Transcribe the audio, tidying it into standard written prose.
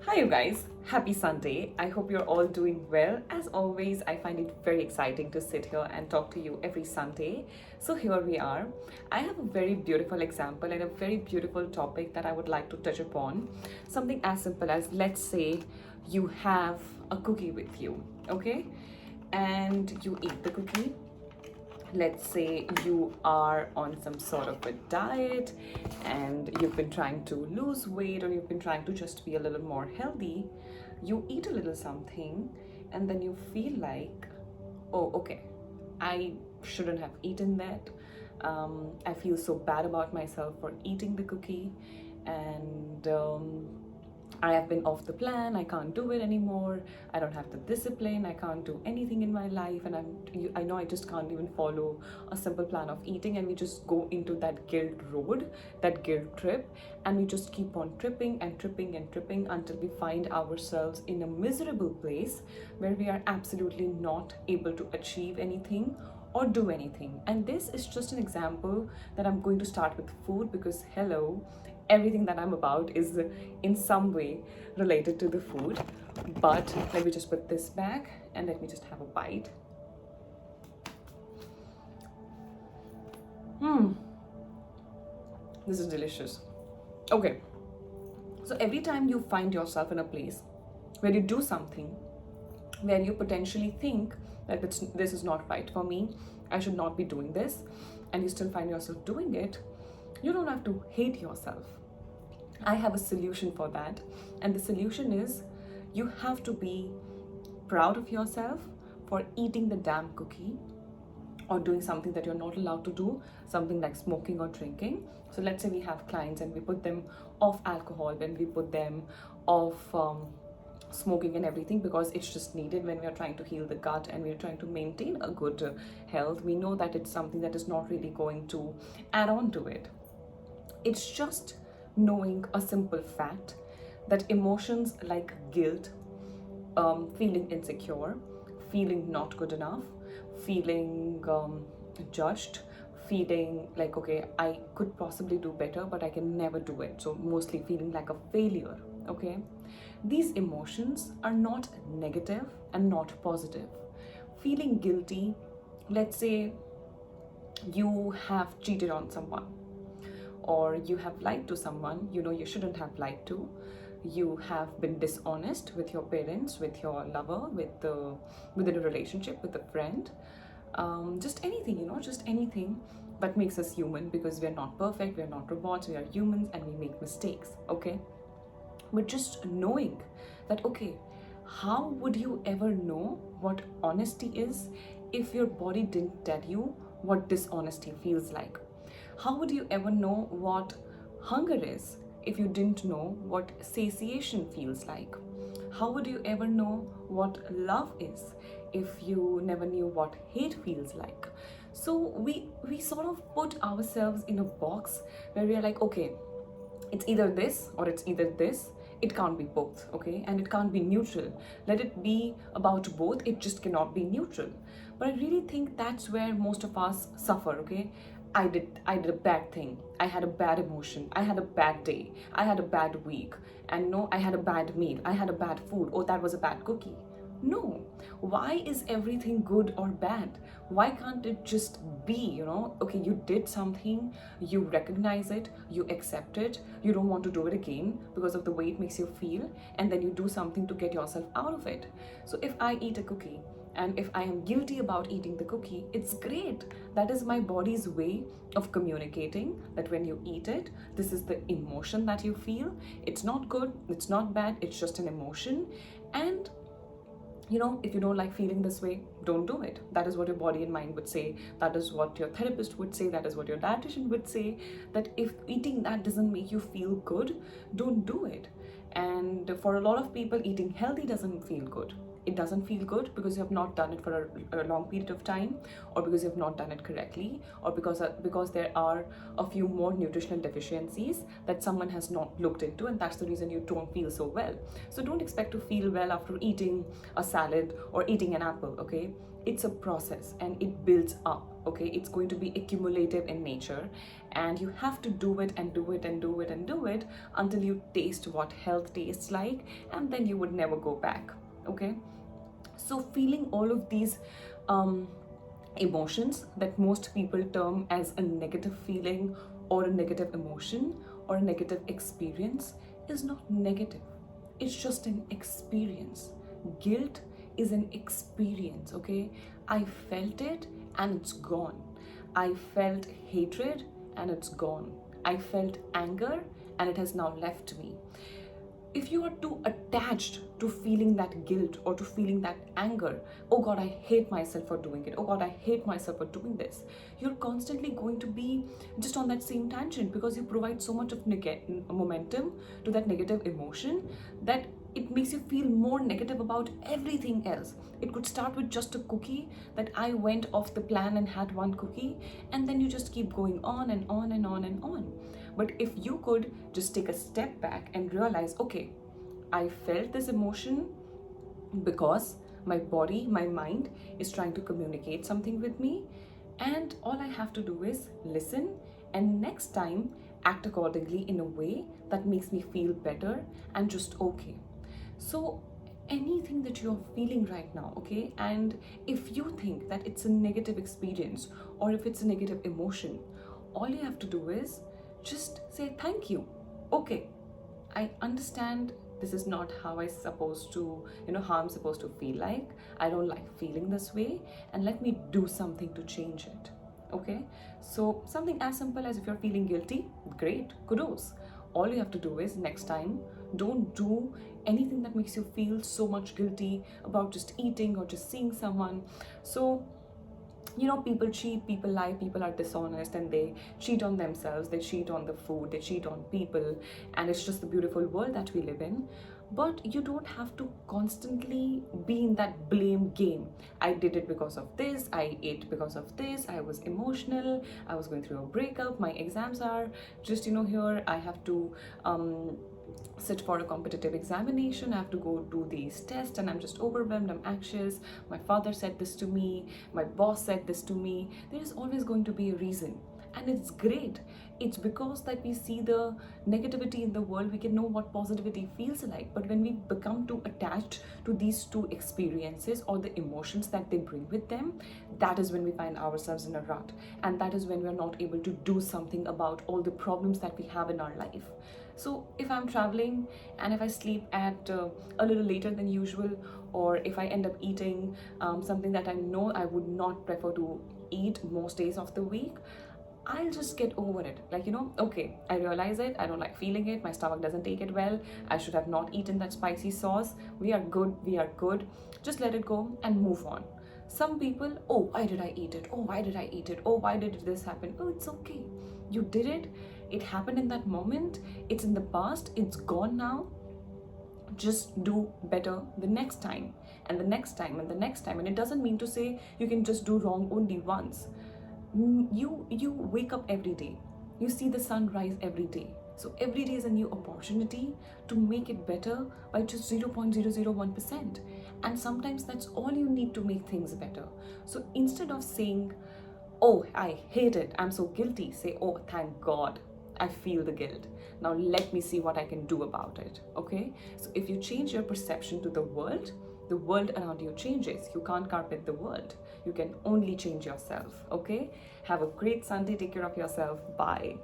Hi, you guys. Happy Sunday. I hope you're all doing well. As always, I find it very exciting to sit here and talk to you every Sunday. So, here we are. I have a very beautiful example and a very beautiful topic that I would like to touch upon. Something as simple as, let's say you have a cookie with you, okay? And you eat the cookie. Let's say you are on some sort of a diet and you've been trying to lose weight, or you've been trying to just be a little more healthy. You eat a little something and then you feel like, oh, okay, I shouldn't have eaten that. I feel so bad about myself for eating the cookie, and I have been off the plan. I can't do it anymore. I don't have the discipline. I can't do anything in my life, and I know I just can't even follow a simple plan of eating. And we just go into that guilt road, that guilt trip, and we just keep on tripping and tripping and tripping until we find ourselves in a miserable place where we are absolutely not able to achieve anything or do anything. And this is just an example that I'm going to start with food, because hello, everything that I'm about is in some way related to the food. But let me just put this back and let me just have a bite. This is delicious. Okay, so every time you find yourself in a place where you do something where you potentially think that this is not right for me, I should not be doing this, and you still find yourself doing it, you don't have to hate yourself. I have a solution for that, and the solution is you have to be proud of yourself for eating the damn cookie or doing something that you're not allowed to do, something like smoking or drinking. So let's say we have clients and we put them off alcohol, when we put them off smoking and everything, because it's just needed when we are trying to heal the gut and we are trying to maintain a good health. We know that it's something that is not really going to add on to it. It's just knowing a simple fact that emotions like guilt, feeling insecure, feeling not good enough, feeling judged, feeling like, okay, I could possibly do better, but I can never do it. So mostly feeling like a failure, okay? These emotions are not negative and not positive. Feeling guilty, let's say you have cheated on someone, or you have lied to someone you know you shouldn't have lied to. You have been dishonest with your parents, with your lover, within a relationship, with a friend. Just anything, just anything that makes us human, because we are not perfect, we are not robots, we are humans and we make mistakes, okay? But just knowing that, okay, how would you ever know what honesty is if your body didn't tell you what dishonesty feels like? How would you ever know what hunger is if you didn't know what satiation feels like? How would you ever know what love is if you never knew what hate feels like? So we sort of put ourselves in a box where we are like, okay, it's either this or it's either this. It can't be both, okay? And it can't be neutral. Let it be about both, it just cannot be neutral. But I really think that's where most of us suffer, okay? I did a bad thing. I had a bad emotion. I had a bad day. I had a bad week. And no, I had a bad meal. I had a bad food. Oh, that was a bad cookie. No. Why is everything good or bad? Why can't it just be, okay, you did something, you recognize it, you accept it, you don't want to do it again because of the way it makes you feel, and then you do something to get yourself out of it. So if I eat a cookie, and if I am guilty about eating the cookie, it's great. That is my body's way of communicating that when you eat it, this is the emotion that you feel. It's not good, it's not bad, it's just an emotion. And if you don't like feeling this way, don't do it. That is what your body and mind would say. That is what your therapist would say. That is what your dietitian would say. That if eating that doesn't make you feel good, don't do it. And for a lot of people, eating healthy doesn't feel good. It doesn't feel good because you have not done it for a long period of time, or because you have not done it correctly, or because there are a few more nutritional deficiencies that someone has not looked into, and that's the reason you don't feel so well. So don't expect to feel well after eating a salad or eating an apple, okay? It's a process and it builds up, okay? It's going to be accumulative in nature, and you have to do it and do it and do it and do it until you taste what health tastes like, and then you would never go back, okay? So feeling all of these emotions that most people term as a negative feeling or a negative emotion or a negative experience is not negative. It's just an experience. Guilt is an experience, okay? I felt it and it's gone. I felt hatred and it's gone. I felt anger and it has now left me. If you are too attached to feeling that guilt or to feeling that anger, oh God, I hate myself for doing it, oh God, I hate myself for doing this, you're constantly going to be just on that same tangent, because you provide so much of momentum to that negative emotion that it makes you feel more negative about everything else. It could start with just a cookie, that I went off the plan and had one cookie, and then you just keep going on and on and on and on. But if you could just take a step back and realize, okay, I felt this emotion because my body, my mind is trying to communicate something with me, and all I have to do is listen, and next time act accordingly in a way that makes me feel better and just okay. So anything that you're feeling right now, okay, and if you think that it's a negative experience or if it's a negative emotion, all you have to do is just say thank you. Okay, I understand this is not how I'm supposed to, how I'm supposed to feel like. I don't like feeling this way, and let me do something to change it. Okay, so something as simple as, if you're feeling guilty, great, kudos. All you have to do is, next time, don't do anything that makes you feel so much guilty about just eating or just seeing someone. So people cheat, people lie, people are dishonest, and they cheat on themselves, they cheat on the food, they cheat on people, and it's just the beautiful world that we live in. But you don't have to constantly be in that blame game. I did it because of this, I ate because of this, I was emotional, I was going through a breakup, my exams are just, here, I have to sit for a competitive examination, I have to go do these tests, and I'm just overwhelmed, I'm anxious, my father said this to me, my boss said this to me. There is always going to be a reason, and it's great. It's because that we see the negativity in the world, we can know what positivity feels like. But when we become too attached to these two experiences or the emotions that they bring with them, that is when we find ourselves in a rut, and that is when we're not able to do something about all the problems that we have in our life. So if I'm traveling and if I sleep at a little later than usual, or if I end up eating something that I know I would not prefer to eat most days of the week, I'll just get over it. Okay, I realize it, I don't like feeling it, my stomach doesn't take it well, I should have not eaten that spicy sauce. We are good. Just let it go and move on. Some people, oh, why did I eat it? Oh, why did I eat it? Oh, why did this happen? Oh, it's okay. You did it. It happened in that moment. It's in the past. It's gone now. Just do better the next time, and the next time, and the next time. And it doesn't mean to say you can just do wrong only once. You wake up every day. You see the sun rise every day. So every day is a new opportunity to make it better by just 0.001%. And sometimes that's all you need to make things better. So instead of saying, oh, I hate it, I'm so guilty, say, oh, thank God, I feel the guilt. Now let me see what I can do about it, okay? So if you change your perception to the world around you changes. You can't carpet the world. You can only change yourself, okay? Have a great Sunday. Take care of yourself. Bye.